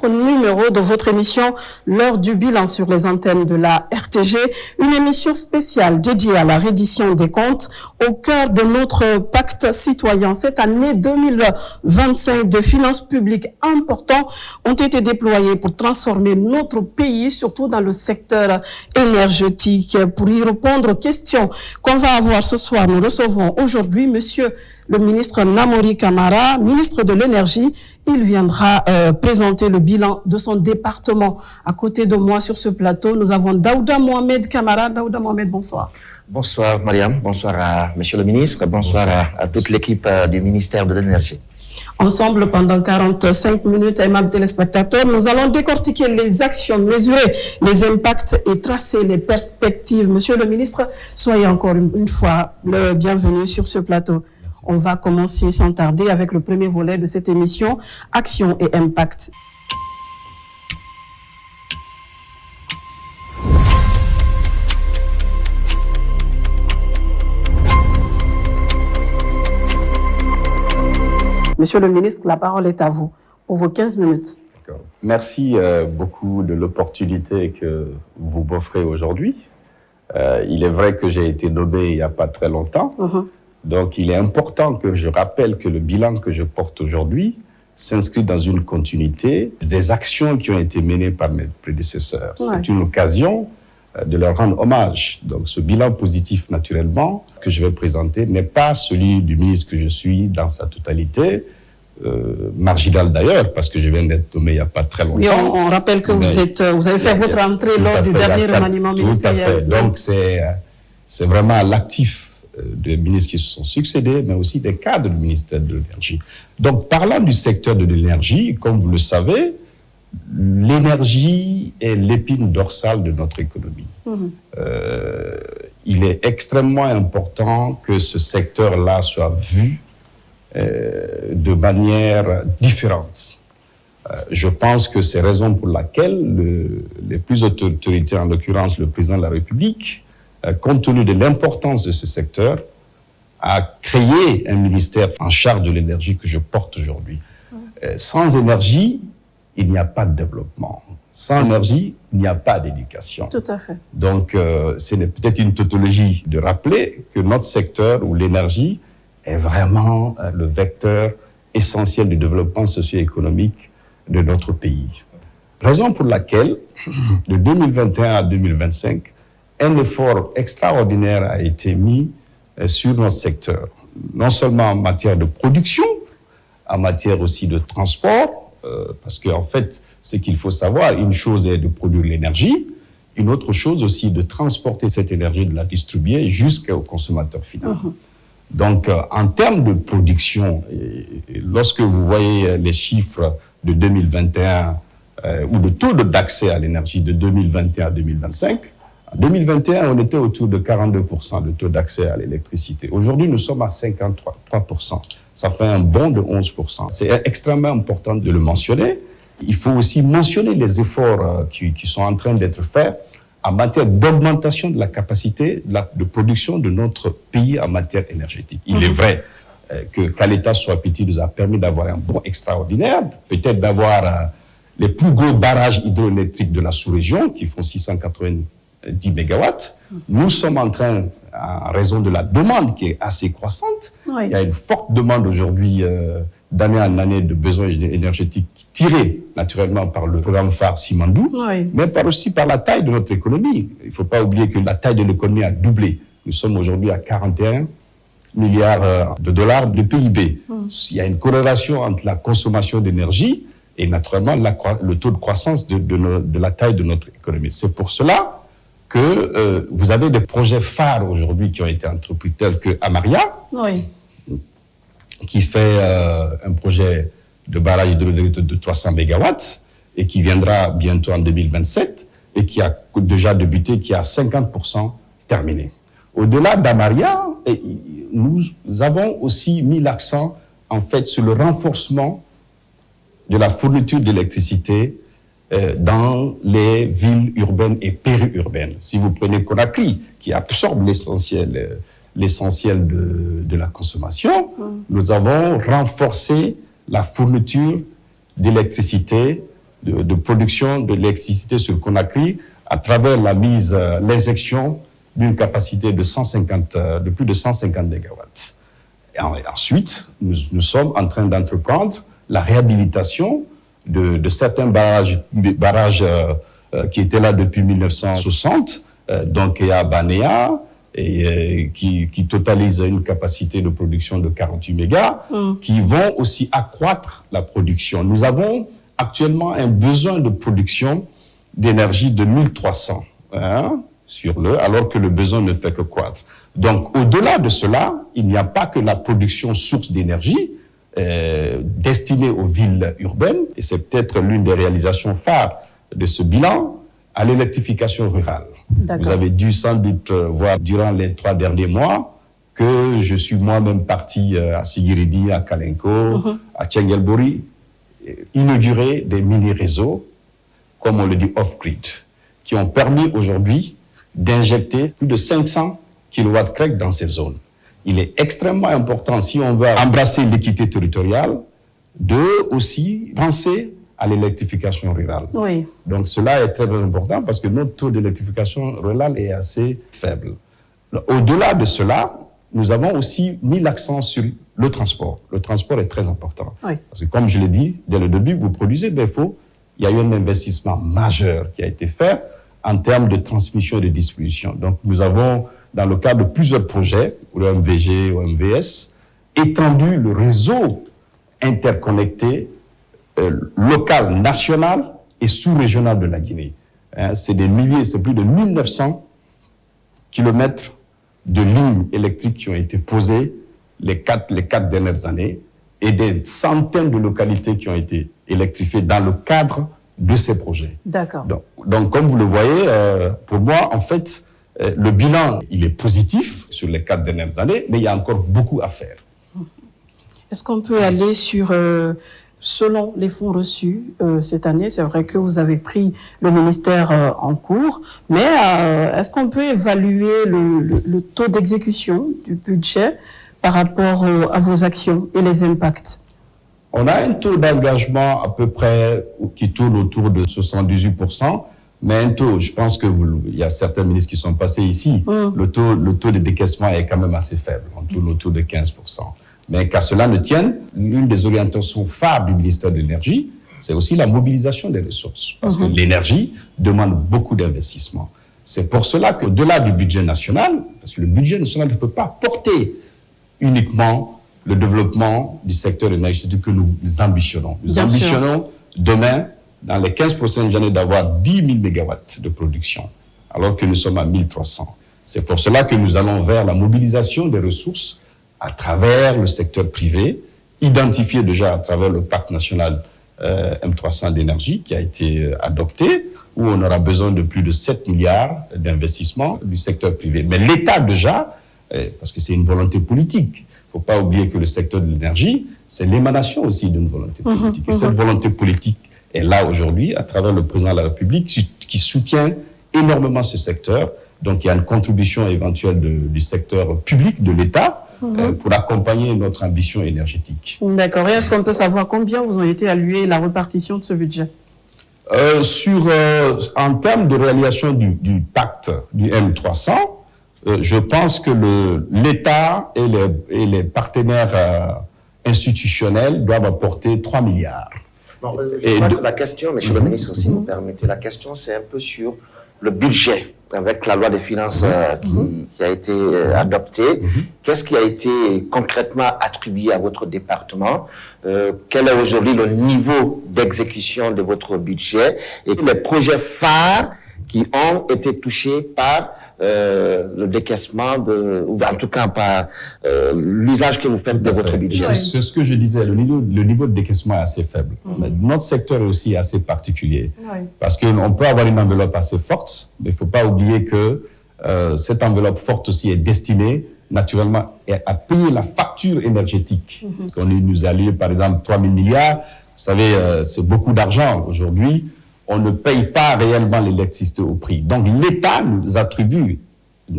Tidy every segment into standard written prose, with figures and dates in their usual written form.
numéro de votre émission L'heure du bilan sur les antennes de la RTG, une émission spéciale dédiée à la reddition des comptes au cœur de notre pacte citoyen. Cette année 2025, des finances publiques importants ont été déployés pour transformer notre pays, surtout dans le secteur énergétique. Pour y répondre aux questions qu'on va avoir ce soir, nous recevons aujourd'hui Monsieur le ministre Namori Kamara, ministre de l'Énergie. Il viendra présenter le bilan de son département. À côté de moi sur ce plateau, nous avons Daouda Mohamed Kamara. Daouda Mohamed, bonsoir. Bonsoir Mariam, bonsoir à Monsieur le ministre, bonsoir à toute l'équipe du ministère de l'Énergie. Ensemble, pendant 45 minutes, aimables téléspectateurs, nous allons décortiquer les actions, mesurer les impacts et tracer les perspectives. Monsieur le ministre, soyez encore une fois le bienvenu sur ce plateau. On va commencer sans tarder avec le premier volet de cette émission, Action et Impact. Monsieur le ministre, la parole est à vous pour vos 15 minutes. Merci beaucoup de l'opportunité que vous m'offrez aujourd'hui. Il est vrai que j'ai été nommé il n'y a pas très longtemps. Donc, il est important que je rappelle que le bilan que je porte aujourd'hui s'inscrit dans une continuité des actions qui ont été menées par mes prédécesseurs. Ouais. C'est une occasion de leur rendre hommage. Donc, ce bilan positif, naturellement, que je vais présenter n'est pas celui du ministre que je suis dans sa totalité, marginal d'ailleurs, parce que je viens d'être nommé il n'y a pas très longtemps. Oui, on rappelle que vous avez fait votre entrée lors du dernier remaniement ministériel. Tout à fait. Donc, c'est vraiment l'actif des ministres qui se sont succédés, mais aussi des cadres du ministère de l'Énergie. Donc, parlant du secteur de l'énergie, comme vous le savez, l'énergie est l'épine dorsale de notre économie. Il est extrêmement important que ce secteur-là soit vu de manière différente. Je pense que c'est raison pour laquelle les plus hautes autorités, en l'occurrence le président de la République, compte tenu de l'importance de ce secteur, a créé un ministère en charge de l'énergie que je porte aujourd'hui. Sans énergie, il n'y a pas de développement. Sans énergie, il n'y a pas d'éducation. Tout à fait. Donc, c'est peut-être une tautologie de rappeler que notre secteur, où l'énergie est vraiment le vecteur essentiel du développement socio-économique de notre pays. Raison pour laquelle, de 2021 à 2025, un effort extraordinaire a été mis sur notre secteur, non seulement en matière de production, en matière aussi de transport, parce qu'en fait, ce qu'il faut savoir, une chose est de produire l'énergie, une autre chose aussi de transporter cette énergie, de la distribuer jusqu'au consommateur final. Donc, en termes de production, lorsque vous voyez les chiffres de 2021, ou le taux d'accès à l'énergie de 2021 à 2025, en 2021, on était autour de 42% de taux d'accès à l'électricité. Aujourd'hui, nous sommes à 53%. Ça fait un bond de 11%. C'est extrêmement important de le mentionner. Il faut aussi mentionner les efforts qui sont en train d'être faits en matière d'augmentation de la capacité de production de notre pays en matière énergétique. Il est vrai qu'à l'État soit petit nous a permis d'avoir un bond extraordinaire, peut-être d'avoir les plus gros barrages hydroélectriques de la sous-région qui font 690 mégawatts. Nous sommes en train, en raison de la demande qui est assez croissante, il y a une forte demande aujourd'hui, d'année en année, de besoins énergétiques tirés naturellement par le programme phare Simandou, mais aussi par la taille de notre économie. Il ne faut pas oublier que la taille de l'économie a doublé. Nous sommes aujourd'hui à 41 milliards de dollars de PIB. Il y a une corrélation entre la consommation d'énergie et naturellement le taux de croissance de la taille de notre économie. C'est pour cela que vous avez des projets phares aujourd'hui qui ont été entrepris, tels que Amaria, qui fait un projet de barrage hydroélectrique de 300 mégawatts et qui viendra bientôt en 2027 et qui a déjà débuté, qui a 50% terminé. Au-delà d'Amaria, nous avons aussi mis l'accent en fait sur le renforcement de la fourniture d'électricité dans les villes urbaines et périurbaines. Si vous prenez Conakry, qui absorbe l'essentiel de la consommation, nous avons renforcé la fourniture d'électricité de production de l'électricité sur Conakry à travers l'injection d'une capacité de plus de 150 mégawatts. Et ensuite, nous sommes en train d'entreprendre la réhabilitation de certains barrages qui étaient là depuis 1960, donc à Banéa, et qui totalise une capacité de production de 48 mégas, qui vont aussi accroître la production. Nous avons actuellement un besoin de production d'énergie de 1300 alors que le besoin ne fait que croître. Donc, au-delà de cela, il n'y a pas que la production source d'énergie destinée aux villes urbaines, et c'est peut-être l'une des réalisations phares de ce bilan, à l'électrification rurale. Vous avez dû sans doute voir durant les 3 derniers mois que je suis moi-même parti à Sigiridi, à Kalenko, à Tchengelbori, inaugurer des mini-réseaux, comme on le dit off-grid, qui ont permis aujourd'hui d'injecter plus de 500 kW dans ces zones. Il est extrêmement important, si on veut embrasser l'équité territoriale, de aussi penser à l'électrification rurale. Oui. Donc cela est très important parce que notre taux d'électrification rurale est assez faible. Au-delà de cela, nous avons aussi mis l'accent sur le transport. Le transport est très important. Oui. Parce que comme je l'ai dit, dès le début, vous produisez des faux. Il y a eu un investissement majeur qui a été fait en termes de transmission et de distribution. Donc nous avons, dans le cadre de plusieurs projets, le MVG ou MVS, étendu le réseau interconnecté local, national et sous-régional de la Guinée. C'est des milliers, c'est plus de 1900 kilomètres de lignes électriques qui ont été posées les quatre dernières années et des centaines de localités qui ont été électrifiées dans le cadre de ces projets. D'accord. Donc, comme vous le voyez, pour moi, en fait, le bilan, il est positif sur les 4 dernières années, mais il y a encore beaucoup à faire. Est-ce qu'on peut aller sur, selon les fonds reçus cette année, c'est vrai que vous avez pris le ministère en cours, mais est-ce qu'on peut évaluer le taux d'exécution du budget par rapport à vos actions et les impacts? On a un taux d'engagement à peu près qui tourne autour de 78%, mais un taux, je pense que il y a certains ministres qui sont passés ici, le taux de décaissement est quand même assez faible, on tourne autour de 15%. Mais qu'à cela ne tienne, l'une des orientations phares du ministère de l'Énergie, c'est aussi la mobilisation des ressources, parce que l'énergie demande beaucoup d'investissement. C'est pour cela qu'au-delà du budget national, parce que le budget national ne peut pas porter uniquement le développement du secteur énergétique que nous ambitionnons. Nous ambitionnons demain, dans les 15 prochaines années, d'avoir 10 000 mégawatts de production, alors que nous sommes à 1300. C'est pour cela que nous allons vers la mobilisation des ressources à travers le secteur privé, identifié déjà à travers le pacte national M300 d'énergie qui a été adopté, où on aura besoin de plus de 7 milliards d'investissements du secteur privé. Mais l'État déjà, parce que c'est une volonté politique, il ne faut pas oublier que le secteur de l'énergie, c'est l'émanation aussi d'une volonté politique. Et cette volonté politique est là aujourd'hui à travers le président de la République qui soutient énormément ce secteur. Donc il y a une contribution éventuelle du secteur public, de l'État, pour accompagner notre ambition énergétique. D'accord. Et est-ce qu'on peut savoir combien vous ont été alloués la répartition de ce budget? En termes de réalisation du pacte du M300, je pense que l'État et les partenaires institutionnels doivent apporter 3 milliards. Non, je crois que la question, monsieur le ministre, si vous permettez, la question c'est un peu sur le budget avec la loi des finances qui a été adoptée. Qu'est-ce qui a été concrètement attribué à votre département? Quel est aujourd'hui le niveau d'exécution de votre budget et les projets phares qui ont été touchés par le décaissement, ou en tout cas par l'usage que vous faites de votre budget? C'est ce que je disais, le niveau de décaissement est assez faible. Mais notre secteur est aussi assez particulier. Parce qu'on peut avoir une enveloppe assez forte, mais il ne faut pas oublier que cette enveloppe forte aussi est destinée naturellement à payer la facture énergétique. On nous a alloué par exemple 3 000 milliards. Vous savez, c'est beaucoup d'argent aujourd'hui. On ne paye pas réellement l'électricité au prix. Donc l'État nous attribue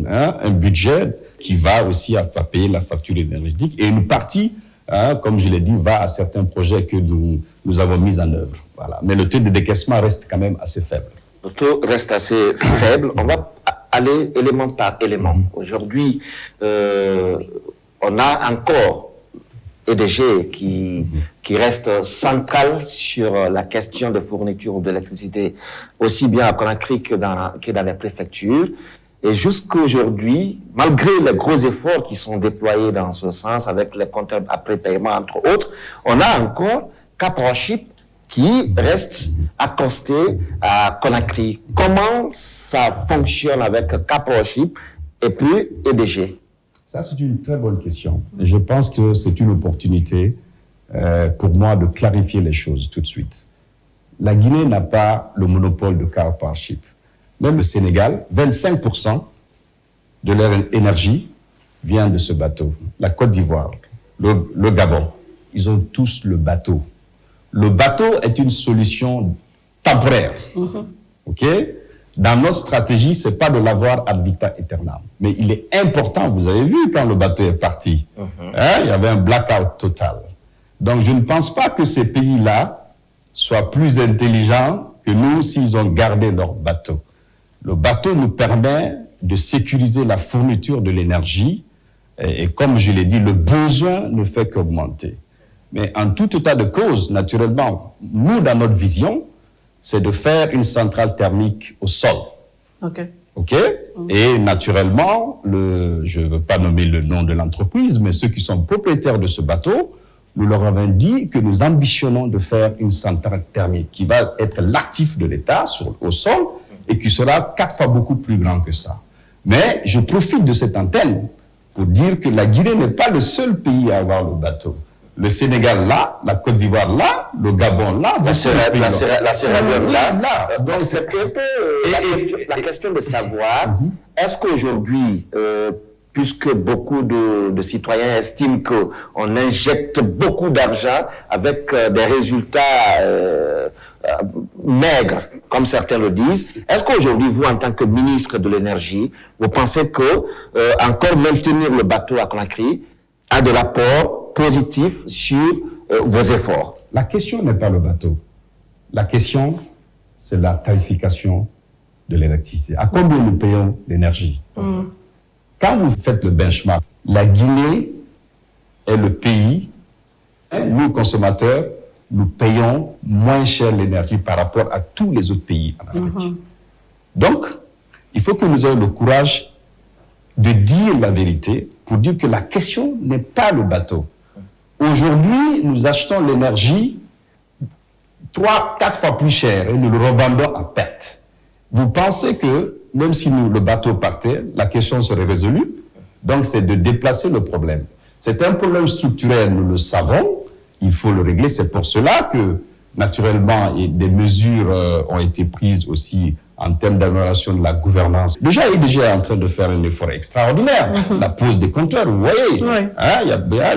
un budget qui va aussi à payer la facture énergétique. Et une partie, comme je l'ai dit, va à certains projets que nous avons mis en œuvre. Voilà. Mais le taux de décaissement reste quand même assez faible. Le taux reste assez faible. On va aller élément par élément. Aujourd'hui, on a encore EDG qui reste central sur la question de fourniture d'électricité, aussi bien à Conakry que dans les préfectures. Et jusqu'aujourd'hui, malgré les gros efforts qui sont déployés dans ce sens, avec les compteurs après paiement, entre autres, on a encore Caprochip qui reste accosté à Conakry. Comment ça fonctionne avec Caprochip et puis EDG? Ça, c'est une très bonne question. Je pense que c'est une opportunité pour moi de clarifier les choses tout de suite. La Guinée n'a pas le monopole de car powership. Même le Sénégal, 25% de leur énergie vient de ce bateau. La Côte d'Ivoire, le Gabon, ils ont tous le bateau. Le bateau est une solution temporaire. OK? Dans notre stratégie, c'est pas de l'avoir ad vitam aeternam. Mais il est important, vous avez vu quand le bateau est parti, il y avait un blackout total. Donc je ne pense pas que ces pays-là soient plus intelligents que nous s'ils ont gardé leur bateau. Le bateau nous permet de sécuriser la fourniture de l'énergie et comme je l'ai dit, le besoin ne fait qu'augmenter. Mais en tout état de cause, naturellement, nous, dans notre vision, c'est de faire une centrale thermique au sol. OK. Et naturellement, je ne veux pas nommer le nom de l'entreprise, mais ceux qui sont propriétaires de ce bateau, nous leur avons dit que nous ambitionnons de faire une centrale thermique qui va être l'actif de l'État au sol et qui sera 4 fois beaucoup plus grand que ça. Mais je profite de cette antenne pour dire que la Guinée n'est pas le seul pays à avoir le bateau. Le Sénégal là, la Côte d'Ivoire là, le Gabon là, la Sierra Leone là. Donc c'est un peu la question de savoir, est-ce qu'aujourd'hui, puisque beaucoup de citoyens estiment qu'on injecte beaucoup d'argent avec des résultats maigres, comme certains le disent, est-ce qu'aujourd'hui, vous, en tant que ministre de l'Énergie, vous pensez que encore maintenir le bateau à Conakry a de l'apport positif sur vos efforts? La question n'est pas le bateau. La question, c'est la tarification de l'électricité. À combien nous payons l'énergie? Quand vous faites le benchmark, la Guinée est le pays, nous consommateurs, nous payons moins cher l'énergie par rapport à tous les autres pays en Afrique. Donc, il faut que nous ayons le courage de dire la vérité pour dire que la question n'est pas le bateau. Aujourd'hui, nous achetons l'énergie 3-4 fois plus cher et nous le revendons à perte. Vous pensez que, même si le bateau partait, la question serait résolue? Donc, c'est de déplacer le problème. C'est un problème structurel, nous le savons, il faut le régler. C'est pour cela que, naturellement, des mesures ont été prises aussi en termes d'amélioration de la gouvernance. Déjà, EDG est en train de faire un effort extraordinaire. La pose des compteurs, vous voyez,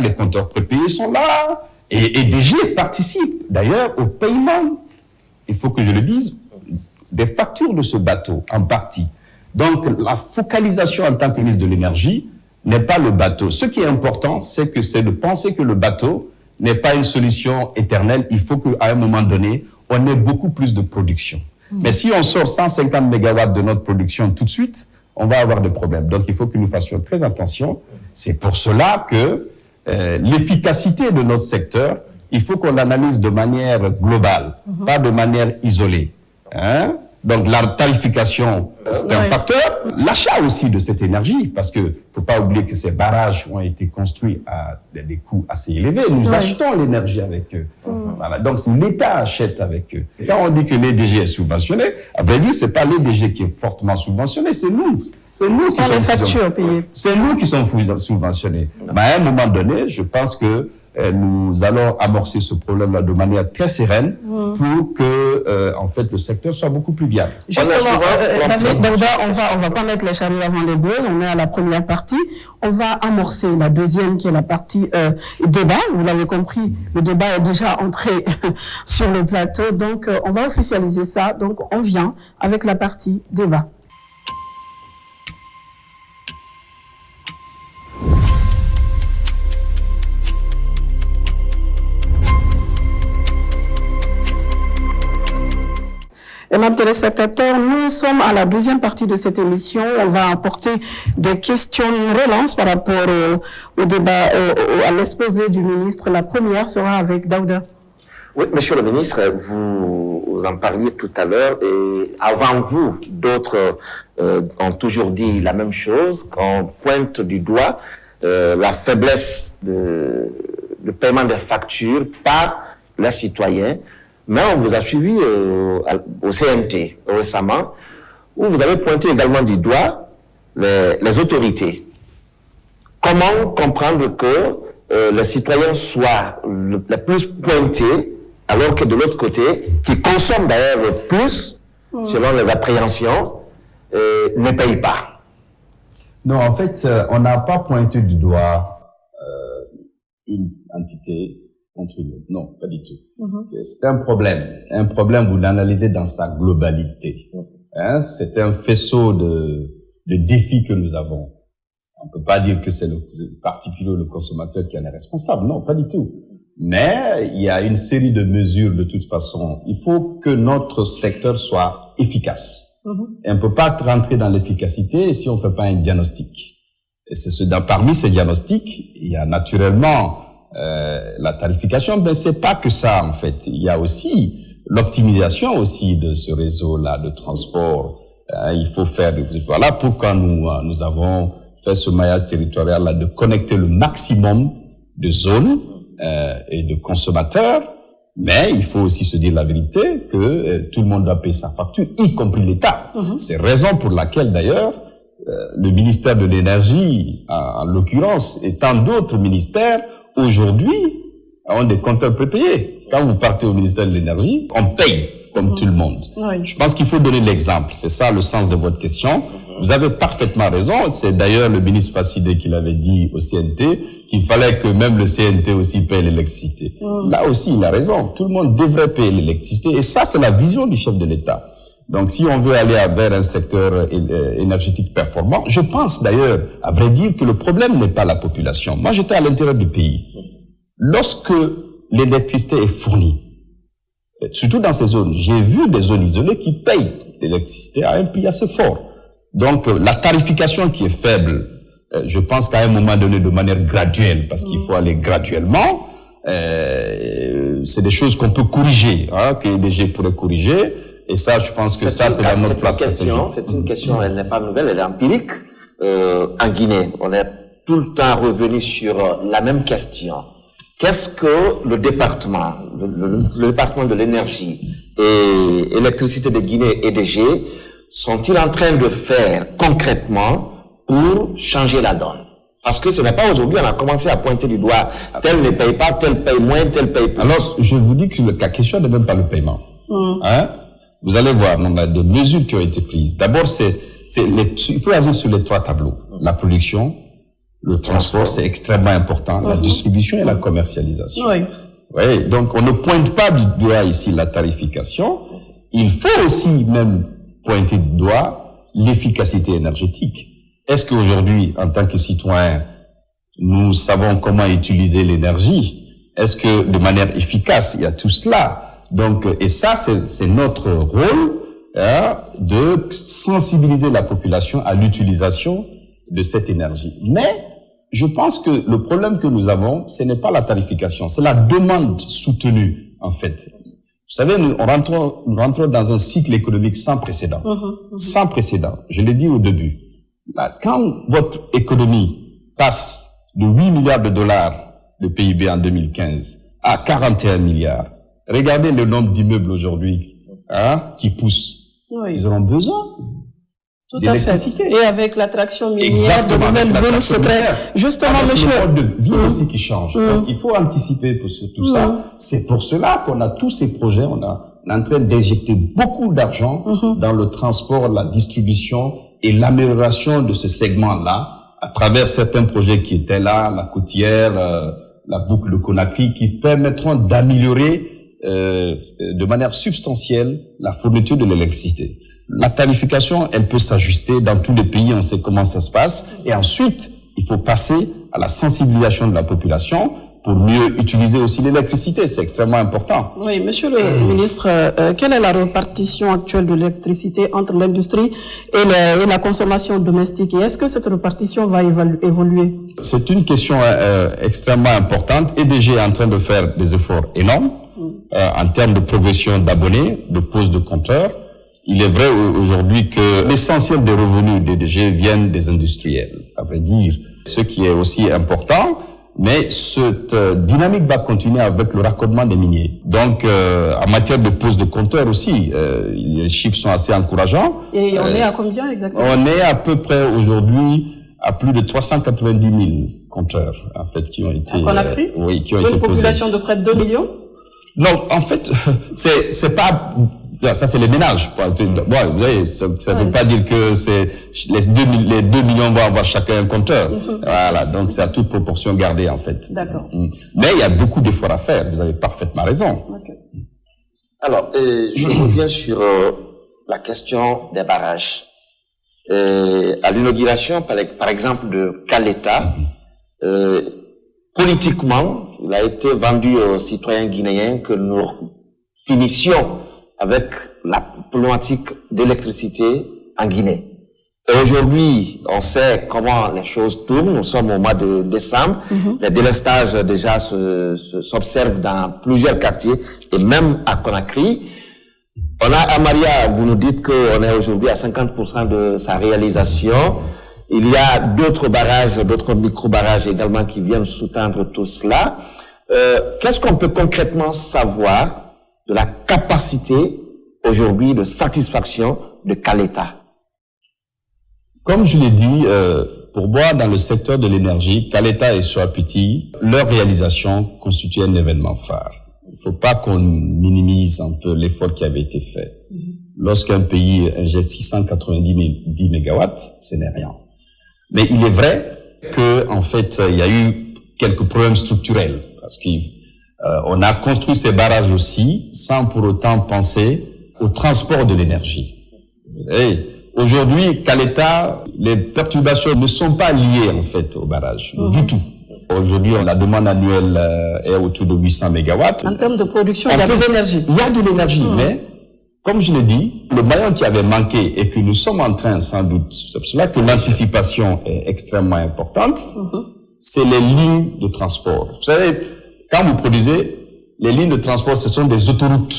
les compteurs prépayés sont là, et EDG participe d'ailleurs au paiement, il faut que je le dise, des factures de ce bateau, en partie. Donc, la focalisation en tant que ministre de l'Énergie n'est pas le bateau. Ce qui est important, c'est de penser que le bateau n'est pas une solution éternelle. Il faut qu'à un moment donné, on ait beaucoup plus de production. Mais si on sort 150 MW de notre production tout de suite, on va avoir des problèmes. Donc, il faut que nous fassions très attention. C'est pour cela que l'efficacité de notre secteur, il faut qu'on l'analyse de manière globale, pas de manière isolée. Donc, la tarification, c'est un facteur. L'achat aussi de cette énergie, parce que faut pas oublier que ces barrages ont été construits à des coûts assez élevés. Nous achetons l'énergie avec eux. Voilà. Donc, l'État achète avec eux. Et quand on dit que l'EDG est subventionné, à vrai dire, c'est pas l'EDG qui est fortement subventionné, c'est nous. C'est nous qui sommes subventionnés. C'est nous qui sommes subventionnés. Mais à un moment donné, je pense que nous allons amorcer ce problème-là de manière très sereine pour que, en fait, le secteur soit beaucoup plus viable. Justement, Daouda, on va pas mettre les charrues avant les bœufs. On est à la première partie. On va amorcer la deuxième, qui est la partie débat. Vous l'avez compris, le débat est déjà entré sur le plateau. Donc, on va officialiser ça. Donc, on vient avec la partie débat. Aimables téléspectateurs, nous sommes à la deuxième partie de cette émission. On va apporter des questions de relance par rapport au débat, à l'exposé du ministre. La première sera avec Daouda. Oui, monsieur le ministre, vous en parliez tout à l'heure et avant vous, d'autres ont toujours dit la même chose, qu'on pointe du doigt la faiblesse de paiement des factures par les citoyens. Mais on vous a suivi au CNT récemment, où vous avez pointé également du doigt les autorités. Comment comprendre que les citoyens soient les plus pointés, alors que de l'autre côté, qui consomment d'ailleurs le plus, selon les appréhensions, ne payent pas? Non, en fait, on n'a pas pointé du doigt une entité contre une autre. Non, pas du tout. C'est un problème, vous l'analysez dans sa globalité. Hein, c'est un faisceau de défis que nous avons. On peut pas dire que c'est le particulier ou le consommateur qui en est responsable. Non, pas du tout. Mais il y a une série de mesures de toute façon. Il faut que notre secteur soit efficace. Et on peut pas rentrer dans l'efficacité si on fait pas un diagnostic. Et c'est parmi ces diagnostics, il y a naturellement la tarification, mais c'est pas que ça en fait. Il y a aussi l'optimisation aussi de ce réseau-là de transport. Il faut faire. Voilà pourquoi nous avons fait ce maillage territorial-là de connecter le maximum de zones et de consommateurs. Mais il faut aussi se dire la vérité que tout le monde doit payer sa facture, y compris l'État. C'est raison pour laquelle d'ailleurs le ministère de l'Énergie, en l'occurrence, et tant d'autres ministères, aujourd'hui, ont des compteurs prépayés. Quand vous partez au ministère de l'Énergie, on paye comme tout le monde. Je pense qu'il faut donner l'exemple. C'est ça le sens de votre question. Vous avez parfaitement raison. C'est d'ailleurs le ministre Fassidé qui l'avait dit au CNT qu'il fallait que même le CNT aussi paye l'électricité. Là aussi, il a raison. Tout le monde devrait payer l'électricité. Et ça, c'est la vision du chef de l'État. Donc, si on veut aller vers un secteur énergétique performant, je pense d'ailleurs, à vrai dire, que le problème n'est pas la population. Moi, j'étais à l'intérieur du pays. Lorsque l'électricité est fournie, surtout dans ces zones, j'ai vu des zones isolées qui payent l'électricité à un prix assez fort. Donc, la tarification qui est faible, je pense qu'à un moment donné, de manière graduelle, parce qu'il faut aller graduellement, c'est des choses qu'on peut corriger, que les DG pourraient corriger. Et ça, je pense que ça, c'est dans notre place stratégique. C'est une question, elle n'est pas nouvelle, elle est empirique. En Guinée, on est tout le temps revenu sur la même question. Qu'est-ce que le département de l'énergie et électricité de Guinée, EDG, sont-ils en train de faire concrètement pour changer la donne? Parce que ce n'est pas aujourd'hui, on a commencé à pointer du doigt, tel ne paye pas, tel paye moins, tel paye plus. Alors, je vous dis que la question n'est même pas le paiement. Vous allez voir, on a des mesures qui ont été prises. D'abord, il faut agir sur les trois tableaux. La production, le transport, c'est extrêmement important, la distribution et la commercialisation. Oui, donc on ne pointe pas du doigt ici la tarification. Il faut aussi même pointer du doigt l'efficacité énergétique. Est-ce qu'aujourd'hui, en tant que citoyen, nous savons comment utiliser l'énergie? Est-ce que de manière efficace, il y a tout cela? Donc, et ça, c'est notre rôle, de sensibiliser la population à l'utilisation de cette énergie. Mais, je pense que le problème que nous avons, ce n'est pas la tarification, c'est la demande soutenue, en fait. Vous savez, nous rentrons dans un cycle économique sans précédent. Sans précédent. Je l'ai dit au début. Là, quand votre économie passe de 8 milliards de dollars de PIB en 2015 à 41 milliards, regardez le nombre d'immeubles aujourd'hui qui poussent. Ils auront besoin d'électricité. Et avec l'attraction minière de nouvelles zones secrètes. Justement, avec monsieur. le mode de vie aussi qui change. Donc, il faut anticiper pour tout ça. C'est pour cela qu'on a tous ces projets. On est en train d'injecter beaucoup d'argent dans le transport, la distribution et l'amélioration de ce segment-là à travers certains projets qui étaient là, la côtière, la boucle de Conakry, qui permettront d'améliorer de manière substantielle la fourniture de l'électricité. La tarification, elle peut s'ajuster dans tous les pays, on sait comment ça se passe. Et ensuite, il faut passer à la sensibilisation de la population pour mieux utiliser aussi l'électricité. C'est extrêmement important. Oui, monsieur le ministre, quelle est la répartition actuelle de l'électricité entre l'industrie et la consommation domestique? Et est-ce que cette répartition va évoluer? C'est une question extrêmement importante. EDG est en train de faire des efforts énormes en termes de progression d'abonnés, de pose de compteurs. Il est vrai aujourd'hui que l'essentiel des revenus d'EDG viennent des industriels. À vrai dire, ce qui est aussi important. Mais cette dynamique va continuer avec le raccordement des miniers. Donc, en matière de pose de compteurs aussi, les chiffres sont assez encourageants. Et on est à combien exactement? On est à peu près aujourd'hui à plus de 390 000 compteurs, en fait, qui ont été... Conakry? Oui, qui ont été posés. Une population de près de 2 millions? Non, en fait, c'est pas... Ça, c'est les ménages. Bon, vous voyez, ça veut pas dire que c'est les 2 millions vont avoir chacun un compteur. Voilà, donc c'est à toute proportion gardée, en fait. D'accord. Mais il y a beaucoup d'efforts à faire. Vous avez parfaitement raison. Okay. Alors, je reviens sur la question des barrages. À l'inauguration, par exemple, de Caleta, politiquement, il a été vendu aux citoyens guinéens que nous finissions avec la problématique d'électricité en Guinée. Et aujourd'hui, on sait comment les choses tournent. Nous sommes au mois de décembre. Les délestages déjà s'observent dans plusieurs quartiers et même à Conakry. On a Amaria, vous nous dites qu'on est aujourd'hui à 50% de sa réalisation. Il y a d'autres barrages, d'autres micro-barrages également qui viennent sous-tendre tout cela. Qu'est-ce qu'on peut concrètement savoir de la capacité aujourd'hui de satisfaction de Caleta? Comme je l'ai dit, pour moi, dans le secteur de l'énergie, Caleta et Soapiti, leur réalisation constitue un événement phare. Il ne faut pas qu'on minimise un peu l'effort qui avait été fait. Lorsqu'un pays injecte 690 mégawatts, ce n'est rien. Mais il est vrai que, en fait, il y a eu quelques problèmes structurels parce qu'on a construit ces barrages aussi sans pour autant penser au transport de l'énergie. Aujourd'hui, Caleta, les perturbations ne sont pas liées en fait au barrage du tout. Aujourd'hui, la demande annuelle est autour de 800 mégawatts. En termes de production, il y a de l'énergie. Il y a de l'énergie, mais comme je l'ai dit, le maillon qui avait manqué et que nous sommes en train, sans doute, c'est pour cela que l'anticipation est extrêmement importante, c'est les lignes de transport. Vous savez, quand vous produisez, les lignes de transport, ce sont des autoroutes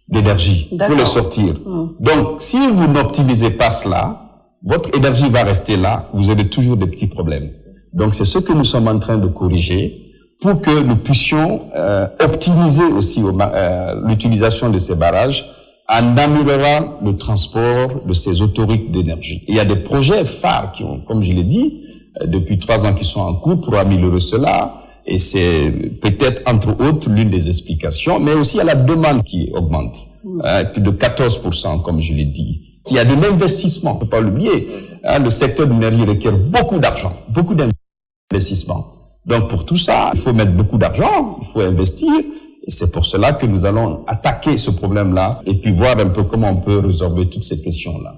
d'énergie. Il faut les sortir. Donc, si vous n'optimisez pas cela, votre énergie va rester là, vous avez toujours des petits problèmes. Donc, c'est ce que nous sommes en train de corriger pour que nous puissions optimiser aussi l'utilisation de ces barrages en améliorant le transport de ces autoroutes d'énergie. Il y a des projets phares qui ont, comme je l'ai dit, depuis 3 ans qui sont en cours pour améliorer cela. Et c'est peut-être, entre autres, l'une des explications, mais aussi à la demande qui augmente, plus de 14%, comme je l'ai dit. Il y a de l'investissement, on ne peut pas l'oublier. Le secteur de l'énergie requiert beaucoup d'argent, beaucoup d'investissement. Donc, pour tout ça, il faut mettre beaucoup d'argent, il faut investir. Et c'est pour cela que nous allons attaquer ce problème-là et puis voir un peu comment on peut résorber toutes ces questions-là.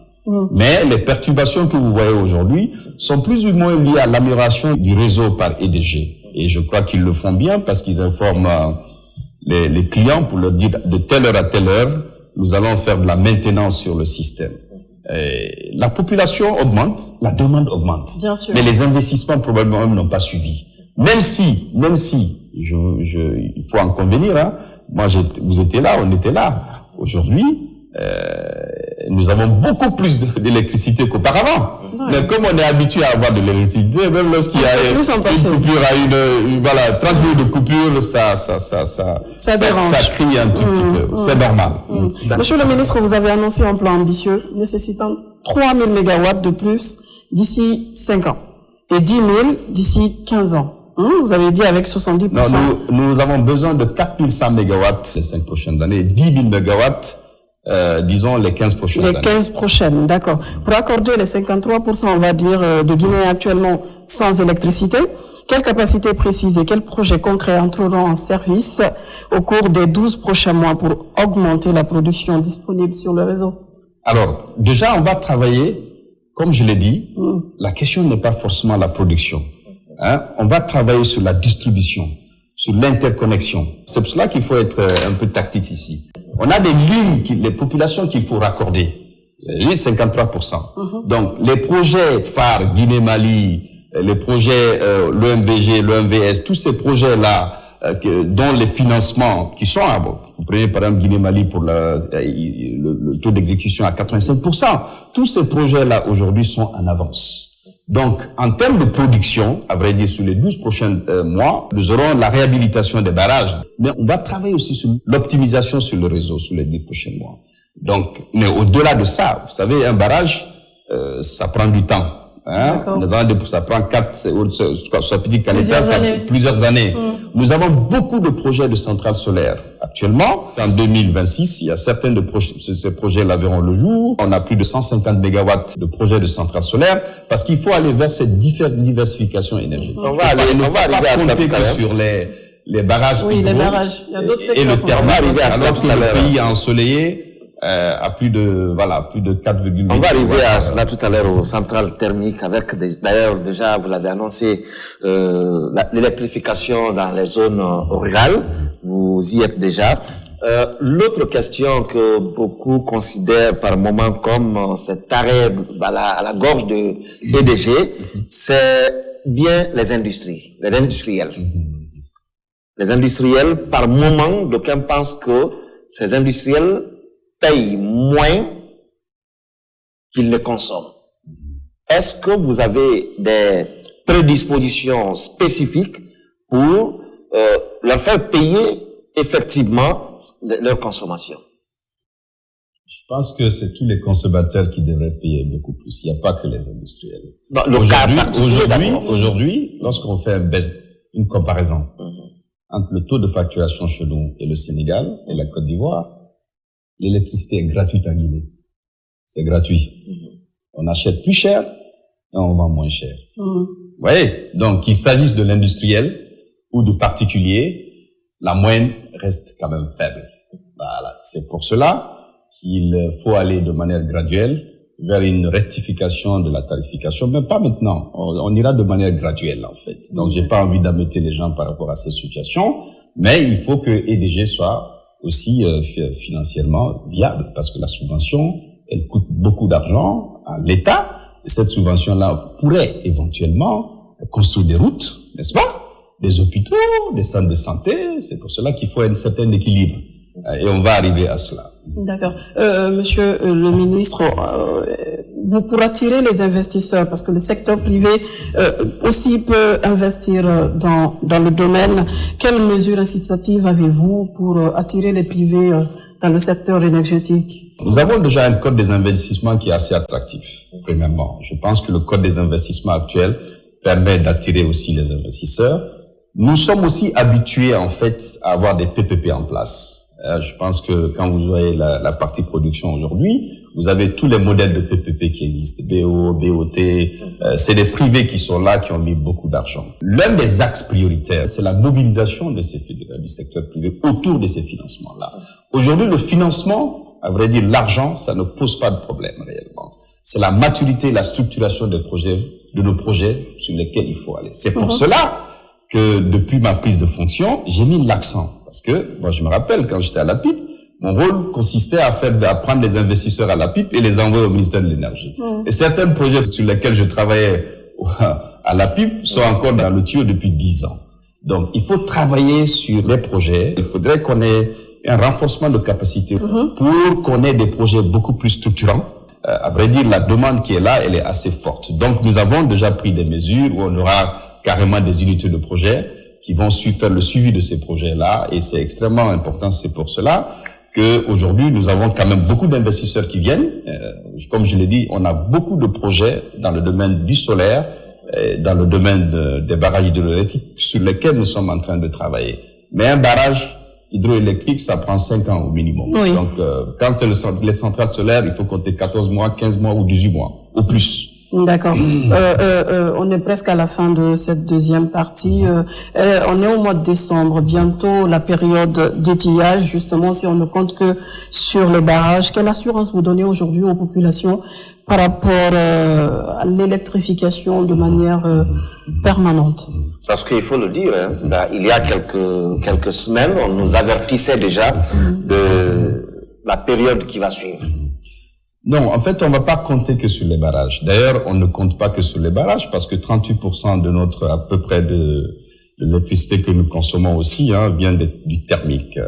Mais les perturbations que vous voyez aujourd'hui sont plus ou moins liées à l'amélioration du réseau par EDG. Et je crois qu'ils le font bien parce qu'ils informent les clients pour leur dire de telle heure à telle heure, nous allons faire de la maintenance sur le système. Et la population augmente, la demande augmente. Bien sûr. Mais les investissements probablement n'ont pas suivi. Même si, il faut en convenir, hein. Moi, vous étiez là, on était là. Aujourd'hui, nous avons beaucoup plus d'électricité qu'auparavant. Mais comme on est habitué à avoir de l'électricité, même lorsqu'il y a une coupure à 30 minutes de coupure, ça crie un tout petit peu. C'est normal. Monsieur le ministre, vous avez annoncé un plan ambitieux nécessitant 3000 mégawatts de plus d'ici 5 ans et 10 000 d'ici 15 ans. Vous avez dit avec 70%. Non, nous avons besoin de 4100 mégawatts les 5 prochaines années, 10 000 mégawatts disons les 15 prochaines années. Les 15 prochaines, d'accord. Pour accorder les 53%, on va dire, de Guinée actuellement sans électricité, quelle capacité précise et quels projets concrets entreront en service au cours des 12 prochains mois pour augmenter la production disponible sur le réseau? Alors, déjà, on va travailler, comme je l'ai dit, la question n'est pas forcément la production. On va travailler sur la distribution. sur l'interconnexion. C'est pour cela qu'il faut être un peu tactique ici. On a des lignes, les populations qu'il faut raccorder. 53%. Donc, les projets phares, Guinée-Mali, les projets, l'OMVG, l'OMVS, tous ces projets-là, dont les financements qui sont, vous prenez par exemple Guinée-Mali pour le taux d'exécution à 85%. Tous ces projets-là aujourd'hui sont en avance. Donc, en termes de production, à vrai dire, sur les 12 prochains mois, nous aurons la réhabilitation des barrages. Mais on va travailler aussi sur l'optimisation sur le réseau sur les 10 prochains mois. Donc, mais au-delà de ça, vous savez, un barrage, ça prend du temps. Hein? Ça prend plusieurs années. Nous avons beaucoup de projets de centrales solaires. Actuellement, en 2026, il y a certains de ces projets-là verront le jour. On a plus de 150 mégawatts de projets de centrales solaires parce qu'il faut aller vers cette diversification énergétique. On va arriver à ça tout à l'heure. Sur les barrages hydro, les barrages. Il y a d'autres secteurs. Et le thermal, alors que le pays est ensoleillé, à plus de 4,8. On va arriver à cela tout à l'heure aux centrales thermiques avec d'ailleurs déjà vous l'avez annoncé l'électrification dans les zones rurales. Vous y êtes déjà. L'autre question que beaucoup considèrent par moment comme cet arrêt à la gorge de PDG, c'est bien les industries, les industriels. Les industriels, par moment, d'aucuns pensent que ces industriels payent moins qu'ils ne consomment. Est-ce que vous avez des prédispositions spécifiques pour leur faire payer effectivement leur consommation? Je pense que c'est tous les consommateurs qui devraient payer beaucoup plus. Il n'y a pas que les industriels. Aujourd'hui, lorsqu'on fait une comparaison entre le taux de facturation chez nous et le Sénégal et la Côte d'Ivoire, l'électricité est gratuite en Guinée. C'est gratuit. On achète plus cher et on vend moins cher. Vous voyez? Donc, qu'il s'agisse de l'industriel ou du particulier, la moyenne reste quand même faible. Voilà. C'est pour cela qu'il faut aller de manière graduelle vers une rectification de la tarification, mais pas maintenant. On ira de manière graduelle, en fait. Donc, j'ai pas envie d'embêter les gens par rapport à cette situation, mais il faut que EDG soit aussi financièrement viable, parce que la subvention, elle coûte beaucoup d'argent à l'État. Et cette subvention-là pourrait éventuellement construire des routes, n'est-ce pas? Des hôpitaux, des centres de santé. C'est pour cela qu'il faut un certain équilibre. Et on va arriver à cela. D'accord. Monsieur le ministre, vous pour attirer les investisseurs, parce que le secteur privé aussi peut investir dans le domaine, quelles mesures incitatives avez-vous pour attirer les privés dans le secteur énergétique? Nous avons déjà un code des investissements qui est assez attractif, premièrement. Je pense que le code des investissements actuel permet d'attirer aussi les investisseurs. Nous sommes aussi habitués, en fait, à avoir des PPP en place. Je pense que quand vous voyez la partie production aujourd'hui, vous avez tous les modèles de PPP qui existent, BO, BOT, c'est des privés qui sont là, qui ont mis beaucoup d'argent. L'un des axes prioritaires, c'est la mobilisation du secteur privé autour de ces financements-là. Aujourd'hui, le financement, à vrai dire, l'argent, ça ne pose pas de problème réellement. C'est la maturité, la structuration des projets, de nos projets sur lesquels il faut aller. C'est pour cela que depuis ma prise de fonction, j'ai mis l'accent. Parce que, moi, je me rappelle, quand j'étais à la PIP, mon rôle consistait à prendre les investisseurs à la PIP et les envoyer au ministère de l'Énergie. Et certains projets sur lesquels je travaillais à la PIP sont encore dans le tuyau depuis 10 ans. Donc, il faut travailler sur les projets. Il faudrait qu'on ait un renforcement de capacité pour qu'on ait des projets beaucoup plus structurants. À vrai dire, la demande qui est là, elle est assez forte. Donc, nous avons déjà pris des mesures où on aura carrément des unités de projet qui vont faire le suivi de ces projets-là, et c'est extrêmement important. C'est pour cela que aujourd'hui nous avons quand même beaucoup d'investisseurs qui viennent. Comme je l'ai dit, on a beaucoup de projets dans le domaine du solaire, dans le domaine des barrages hydroélectriques sur lesquels nous sommes en train de travailler. Mais un barrage hydroélectrique, ça prend 5 ans au minimum. Donc, quand c'est les centrales solaires, il faut compter 14 mois, 15 mois ou 18 mois, au plus. D'accord. On est presque à la fin de cette deuxième partie. On est au mois de décembre, bientôt la période d'étillage. Justement, si on ne compte que sur le barrage, quelle assurance vous donnez aujourd'hui aux populations par rapport à l'électrification de manière permanente. Parce qu'il faut le dire, hein, il y a quelques semaines, on nous avertissait déjà de la période qui va suivre. Non, en fait, on ne va pas compter que sur les barrages. D'ailleurs, on ne compte pas que sur les barrages parce que 38% de notre, à peu près de l'électricité que nous consommons aussi, vient du thermique.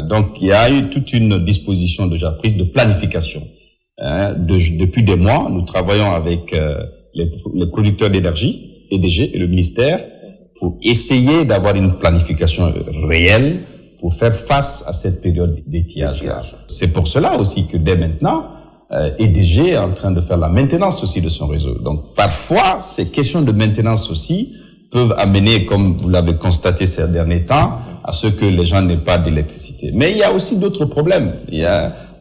Donc, il y a eu toute une disposition déjà prise de planification. Depuis des mois, nous travaillons avec les producteurs d'énergie, EDG et le ministère, pour essayer d'avoir une planification réelle pour faire face à cette période d'étiage. C'est pour cela aussi que dès maintenant, EDG est en train de faire la maintenance aussi de son réseau. Donc parfois, ces questions de maintenance aussi peuvent amener, comme vous l'avez constaté ces derniers temps, à ce que les gens n'aient pas d'électricité. Mais il y a aussi d'autres problèmes.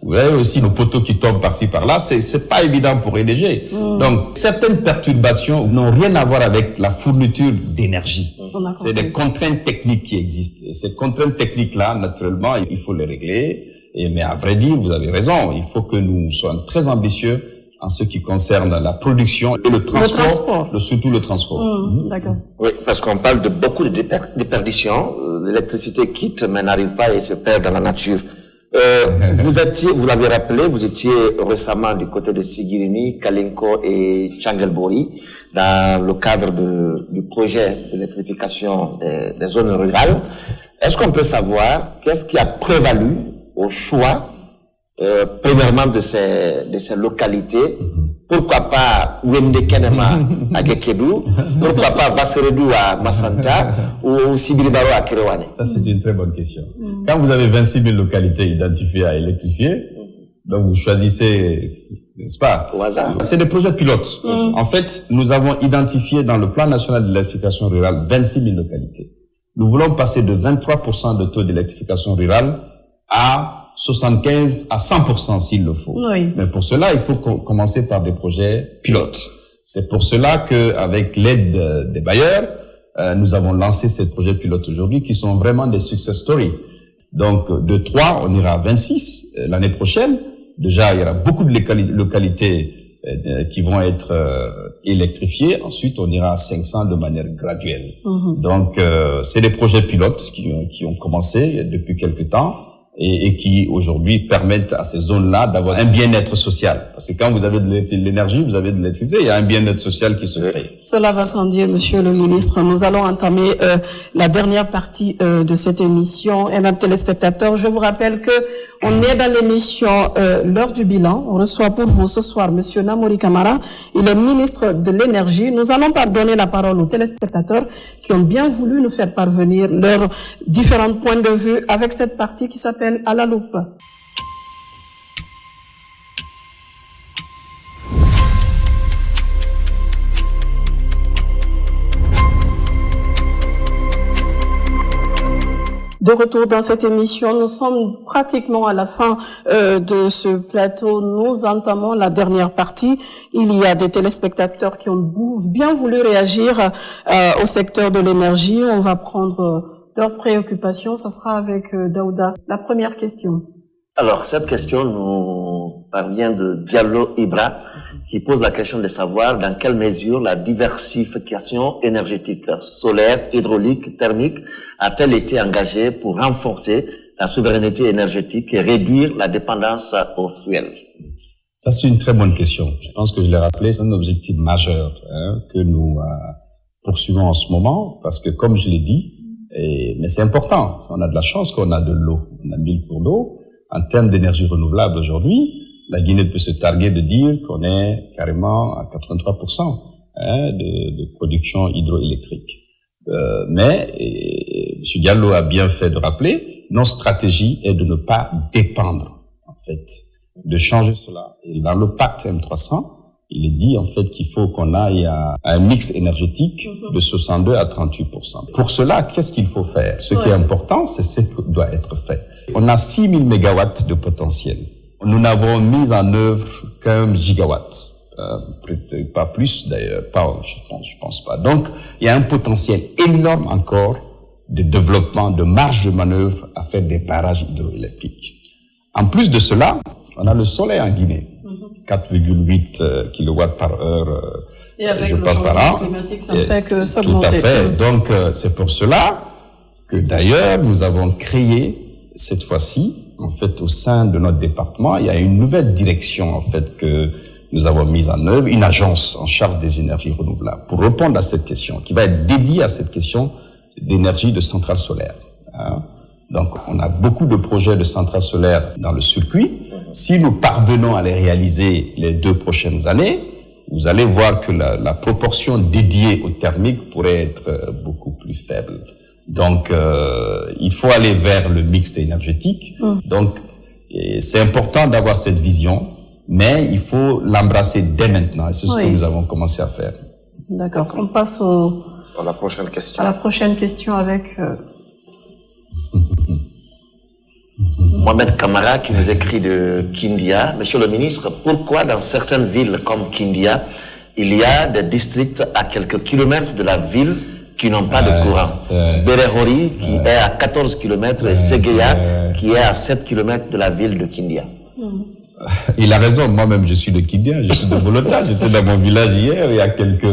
Vous avez aussi nos poteaux qui tombent par-ci par-là. C'est pas évident pour EDG. Donc certaines perturbations n'ont rien à voir avec la fourniture d'énergie. C'est des contraintes techniques qui existent. Et ces contraintes techniques-là, naturellement, il faut les régler. Mais à vrai dire, vous avez raison, il faut que nous soyons très ambitieux en ce qui concerne la production et le transport. Surtout le transport. D'accord. Oui, parce qu'on parle de beaucoup de déperditions. L'électricité quitte, mais n'arrive pas et se perd dans la nature. Vous l'avez rappelé, vous étiez récemment du côté de Sigirini, Kalinko et Changelbori dans le cadre du projet d'électrification des zones rurales. Est-ce qu'on peut savoir qu'est-ce qui a prévalu au choix, premièrement de ces localités? Pourquoi pas Wende Kenema à Gekedou? Pourquoi pas Vasseredou à Massanta ou Sibiribaro à Kerewane? Ça, c'est une très bonne question. Quand vous avez 26 000 localités identifiées à électrifier, donc vous choisissez, n'est-ce pas? Au hasard. C'est des projets pilotes. En fait, nous avons identifié dans le plan national d'électrification rurale 26 000 localités. Nous voulons passer de 23% de taux d'électrification rurale à 75 à 100% s'il le faut. Oui. Mais pour cela, il faut commencer par des projets pilotes. C'est pour cela que, avec l'aide des bailleurs, nous avons lancé ces projets pilotes aujourd'hui qui sont vraiment des success stories. Donc, de 3, on ira à 26 l'année prochaine. Déjà, il y aura beaucoup de localités qui vont être électrifiées. Ensuite, on ira à 500 de manière graduelle. Donc, c'est des projets pilotes qui ont commencé depuis quelque temps et qui aujourd'hui permettent à ces zones-là d'avoir un bien-être social. Parce que quand vous avez de l'énergie, vous avez de l'électricité, il y a un bien-être social qui se crée. Cela va sans dire, Monsieur le Ministre. Nous allons entamer la dernière partie de cette émission. Et même téléspectateurs, je vous rappelle que on est dans l'émission L'heure du bilan. On reçoit pour vous ce soir Monsieur Namori Kamara. Il est ministre de l'Énergie. Nous allons pas donner la parole aux téléspectateurs qui ont bien voulu nous faire parvenir leurs différents points de vue avec cette partie qui s'appelle À la loupe. De retour dans cette émission, nous sommes pratiquement à la fin de ce plateau. Nous entamons la dernière partie. Il y a des téléspectateurs qui ont bien voulu réagir au secteur de l'énergie. On va prendre leurs préoccupations. Ça sera avec Daouda. La première question. Alors, cette question nous parvient de Diallo Ibra, qui pose la question de savoir dans quelle mesure la diversification énergétique solaire, hydraulique, thermique a-t-elle été engagée pour renforcer la souveraineté énergétique et réduire la dépendance aux fuels? Ça, c'est une très bonne question. Je pense que je l'ai rappelé, c'est un objectif majeur que nous poursuivons en ce moment, parce que comme je l'ai dit, mais c'est important, on a de la chance qu'on a de l'eau, on a 1000 cours d'eau. En termes d'énergie renouvelable aujourd'hui, la Guinée peut se targuer de dire qu'on est carrément à 83% de production hydroélectrique. Mais M. Diallo a bien fait de rappeler, notre stratégie est de ne pas dépendre, en fait, de changer cela. Et dans le pacte M300, il est dit en fait qu'il faut qu'on aille à un mix énergétique de 62 à 38%. Pour cela, qu'est-ce qu'il faut faire? Ce qui est important, c'est ce qui doit être fait. On a 6000 mégawatts de potentiel. Nous n'avons mis en œuvre qu'un gigawatt. Peut-être pas plus d'ailleurs, je pense pas. Donc, il y a un potentiel énorme encore de développement, de marge de manœuvre à faire des barrages hydroélectriques. En plus de cela, on a le soleil en Guinée. 4,8 kilowatts par heure, et avec je le pense, par changement an. climatique, ça ne fait que s'augmenter. Tout à fait. Donc, c'est pour cela que d'ailleurs, nous avons créé, cette fois-ci, en fait, au sein de notre département, il y a une nouvelle direction, en fait, que nous avons mise en œuvre, une agence en charge des énergies renouvelables, pour répondre à cette question, qui va être dédiée à cette question d'énergie de centrales solaires. Hein. Donc, on a beaucoup de projets de centrales solaires dans le circuit. Si nous parvenons à les réaliser les 2 prochaines années, vous allez voir que la proportion dédiée au thermique pourrait être beaucoup plus faible. Donc, il faut aller vers le mix énergétique. Donc, c'est important d'avoir cette vision, mais il faut l'embrasser dès maintenant. Et c'est ce que nous avons commencé à faire. D'accord. On passe à la prochaine question. À la prochaine question avec... Mohamed Kamara qui nous écrit de Kindia. Monsieur le ministre, pourquoi dans certaines villes comme Kindia, il y a des districts à quelques kilomètres de la ville qui n'ont pas de courant? Berehori qui est à 14 kilomètres et Séguéa qui est à 7 kilomètres de la ville de Kindia. Il a raison, moi-même je suis de Kindia, je suis de Bolota, j'étais dans mon village hier, il y a quelques...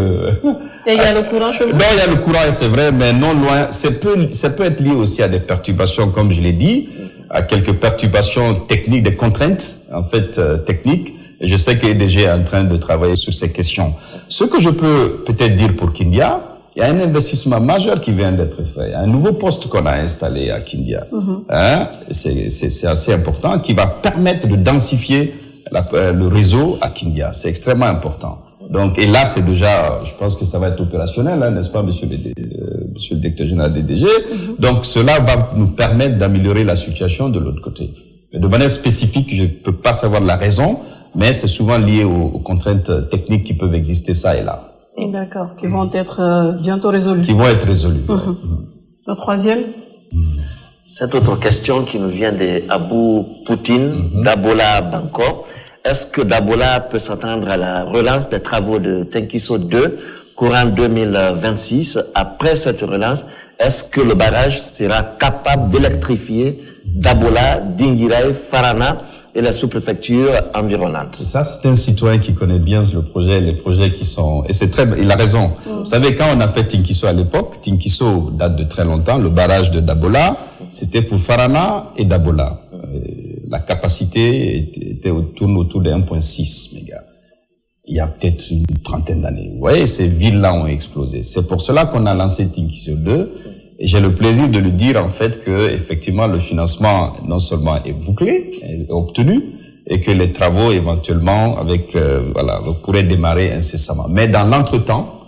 Et il y a le courant chez vous? Non, il y a le courant, c'est vrai, mais non loin. Ça peut être lié aussi à des perturbations, comme je l'ai dit, à quelques perturbations techniques, des contraintes, en fait, techniques. Et je sais que EDG est en train de travailler sur ces questions. Ce que je peux peut-être dire pour Kindia, il y a un investissement majeur qui vient d'être fait. Il y a un nouveau poste qu'on a installé à Kindia. Hein? C'est assez important, qui va permettre de densifier le réseau à Kindia. C'est extrêmement important. Donc, et là, c'est déjà, je pense que ça va être opérationnel, hein, n'est-ce pas, monsieur le directeur général des DG. Donc, cela va nous permettre d'améliorer la situation de l'autre côté. Mais de manière spécifique, je ne peux pas savoir la raison, mais c'est souvent lié aux contraintes techniques qui peuvent exister ça et là. D'accord, qui vont être bientôt résolues. Qui vont être résolues. Le troisième? Cette autre question qui nous vient d'Abou Poutine, d'Abola Banco. Est-ce que Dabola peut s'attendre à la relance des travaux de Tenkiso 2 courant 2026? Après cette relance, est-ce que le barrage sera capable d'électrifier Dabola, Dinguiraye, Farana et la sous-préfecture environnante? Ça, c'est un citoyen qui connaît bien le projet, les projets qui sont... Et c'est très... Il a raison. Vous savez, quand on a fait Tinkiso à l'époque, Tinkiso date de très longtemps, le barrage de Dabola, c'était pour Farana et Dabola. La capacité tourne autour de 1,6 mégas. Il y a peut-être une trentaine d'années. Vous voyez, ces villes-là ont explosé. C'est pour cela qu'on a lancé Tinkiso 2. Et j'ai le plaisir de le dire, en fait, que, effectivement, le financement, non seulement est bouclé, est obtenu, et que les travaux, éventuellement, pourraient démarrer incessamment. Mais dans l'entretemps,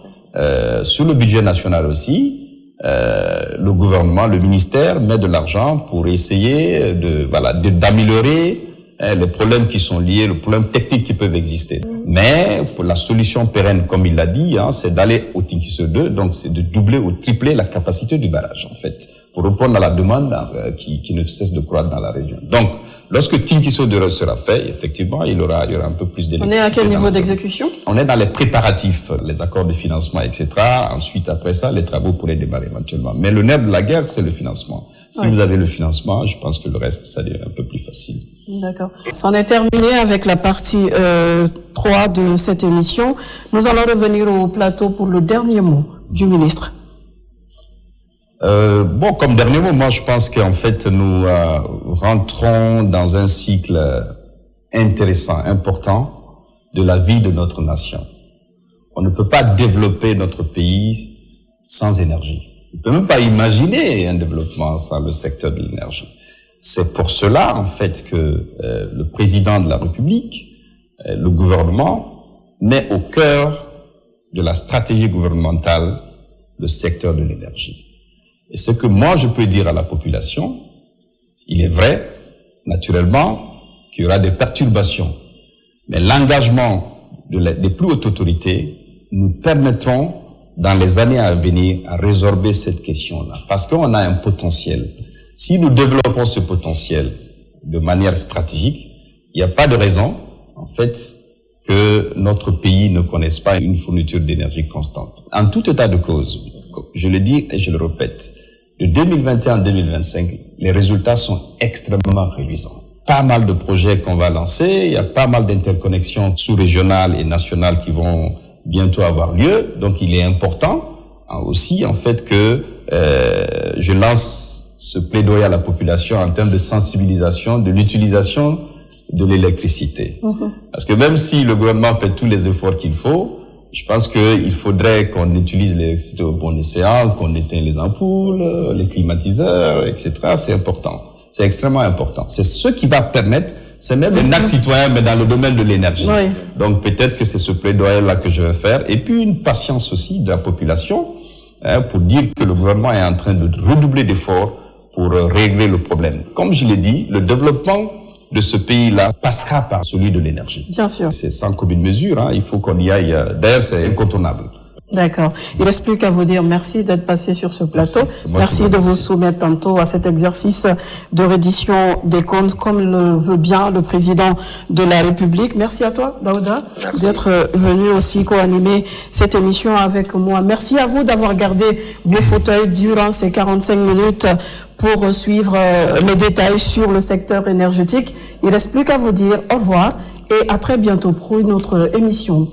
sur le budget national aussi, le gouvernement, le ministère met de l'argent pour essayer d'améliorer les problèmes qui sont liés, les problèmes techniques qui peuvent exister. Mais pour la solution pérenne, comme il l'a dit, c'est d'aller au Tinkiso 2, donc c'est de doubler ou tripler la capacité du barrage, en fait, pour répondre à la demande qui ne cesse de croître dans la région. Donc, lorsque Tinkiso 2 sera fait, effectivement, il y aura un peu plus d'électricité. On est à quel niveau d'exécution? On est dans les préparatifs, les accords de financement, etc. Ensuite, après ça, les travaux pourraient démarrer éventuellement. Mais le nerf de la guerre, c'est le financement. Si vous avez le financement, je pense que le reste, ça devient un peu plus facile. D'accord. C'en est terminé avec la partie 3 de cette émission. Nous allons revenir au plateau pour le dernier mot du ministre. Comme dernier mot, moi je pense qu'en fait nous rentrons dans un cycle intéressant, important de la vie de notre nation. On ne peut pas développer notre pays sans énergie. On ne peut même pas imaginer un développement sans le secteur de l'énergie. C'est pour cela en fait que le président de la République, le gouvernement, met au cœur de la stratégie gouvernementale le secteur de l'énergie. Et ce que moi je peux dire à la population, il est vrai, naturellement, qu'il y aura des perturbations. Mais l'engagement des plus hautes autorités nous permettront, dans les années à venir, à résorber cette question-là. Parce qu'on a un potentiel. Si nous développons ce potentiel de manière stratégique, il n'y a pas de raison, en fait, que notre pays ne connaisse pas une fourniture d'énergie constante. En tout état de cause, je le dis et je le répète, de 2021 à 2025, les résultats sont extrêmement réjouissants. pas mal de projets qu'on va lancer, il y a pas mal d'interconnexions sous-régionales et nationales qui vont bientôt avoir lieu. Donc il est important aussi en fait que je lance ce plaidoyer à la population en termes de sensibilisation de l'utilisation de l'électricité. Parce que même si le gouvernement fait tous les efforts qu'il faut, je pense qu'il faudrait qu'on utilise l'électricité au bon escient, qu'on éteigne les ampoules, les climatiseurs, etc. C'est important. C'est extrêmement important. C'est ce qui va permettre, c'est même un acte citoyen, mais dans le domaine de l'énergie. Oui. Donc peut-être que c'est ce plaidoyer-là que je vais faire. Et puis une patience aussi de la population, pour dire que le gouvernement est en train de redoubler d'efforts pour régler le problème. Comme je l'ai dit, le développement de ce pays-là passera par celui de l'énergie. Bien sûr. C'est sans commune mesure, il faut qu'on y aille. D'ailleurs, c'est incontournable. D'accord. Il ne reste plus qu'à vous dire merci d'être passé sur ce plateau. Merci de vous soumettre tantôt à cet exercice de reddition des comptes comme le veut bien le président de la République. Merci à toi, Daouda, d'être venu aussi co-animer cette émission avec moi. Merci à vous d'avoir gardé vos fauteuils durant ces 45 minutes pour suivre les détails sur le secteur énergétique. Il ne reste plus qu'à vous dire au revoir et à très bientôt pour une autre émission.